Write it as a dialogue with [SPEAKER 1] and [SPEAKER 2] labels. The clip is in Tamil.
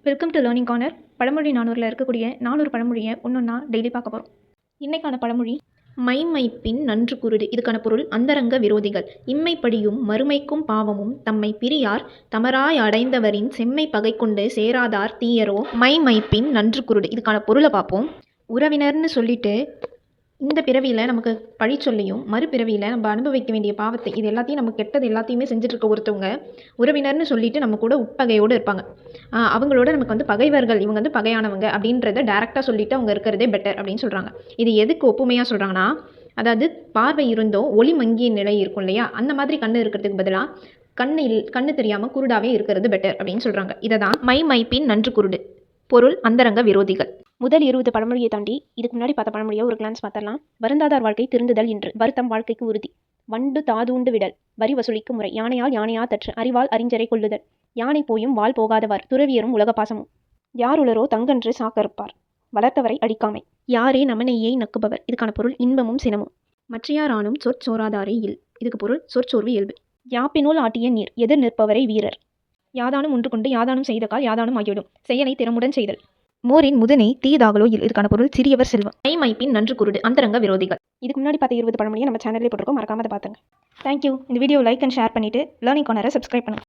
[SPEAKER 1] Welcome to learning corner. பழமொழி 400ல் இருக்கக்கூடிய 400 பழமொழியை ஒன்றொன்னா டெய்லி பார்க்க போகிறோம். இன்றைக்கான பழமொழி மைமைப்பின் நன்று குருடு. இதுக்கான பொருள் அந்தரங்க விரோதிகள். இம்மைப்படியும் மறுமைக்கும் பாவமும் தம்மை பிரியார் தமராய் அடைந்தவரின் செம்மை பகை கொண்டு சேராதார் தீயரோ மைமைப்பின் நன்று குருடு. இதுக்கான பொருளை பார்ப்போம். உறவினர்னு சொல்லிட்டு இந்த பிறவியில் நமக்கு பழி சொல்லியும் மறுபிறவியில் நம்ம அனுபவிக்க வேண்டிய பாவத்தை இது எல்லாத்தையும் நம்ம கெட்டது எல்லாத்தையுமே செஞ்சுட்டு இருக்க ஒருத்தவங்க உறவினர்னு சொல்லிட்டு நம்ம கூட உட்பகையோடு இருப்பாங்க. அவங்களோட நமக்கு வந்து பகைவர்கள், இவங்க வந்து பகையானவங்க அப்படின்றத டேரெக்டாக சொல்லிட்டு அவங்க இருக்கிறதே பெட்டர் அப்படின்னு சொல்கிறாங்க. இது எதுக்கு ஒப்புமையாக சொல்கிறாங்கன்னா, அதாவது பார்வை இருந்தோ ஒளி மங்கிய நிலை இருக்கும் இல்லையா, அந்த மாதிரி கண்ணு இருக்கிறதுக்கு பதிலாக கண்ணு தெரியாமல் குருடாவே இருக்கிறது பெட்டர் அப்படின்னு சொல்கிறாங்க. இதை தான் மைப்பின் நன்று குருடு. பொருள் அந்தரங்க விரோதிகள். முதல் 20 பழமொழியை தாண்டி இதுக்கு முன்னாடி பார்த்த பழமொழியை ஒரு கிளான்ஸ் பார்த்தரலாம். வருந்தாதார் வாழ்க்கை திருந்துதல் என்று, வருத்தம் வாழ்க்கைக்கு உறுதி. வண்டு தாதூண்டு விடல், வரி வசூலிக்கும் முறை. யானையால் யானையா தற்று, அறிவால் அறிஞரை கொள்ளுதல். யானை போயும் வால் போகாதவர், துறவியரும் உலக பாசமும். யாருளரோ தங்கன்று சாக்கறுப்பார், வளர்த்தவரை அடிக்காமை. யாரே நமனையை நக்குபவர். இதுக்கான பொருள் இன்பமும் சினமும். மற்றையாரானும் சொற்சோராதாரே இல். இதுக்கு பொருள் சொற்சோர்வு இயல்பு. யாப்பினுள் ஆட்டிய நீர், எதிர் நிற்பவரை வீரர். யாதானும் ஒன்று கொண்டு யாதானும் செய்த கால் யாதானும் ஆகிவிடும், செயலை திறமுடன் செய்தல். மோரின் முதுனை தீதாகலோ இல். இதுக்கான பொருள் சிறியவர் செல்வம். மைப்பின் நன்று குருடு, அந்தரங்க விரோதிகள். இதுக்கு முன்னாடி பார்த்த 20 பழமொழியை நம்ம சேனல்லே போட்டிருக்கோம், மறக்காம அதை பார்த்துங்க. தேங்க்யூ. இந்த வீடியோ லைக் அண்ட் ஷேர் பண்ணிட்டு லேர்னிங் கார்னரை சப்ஸ்கிரைப் பண்ணுங்க.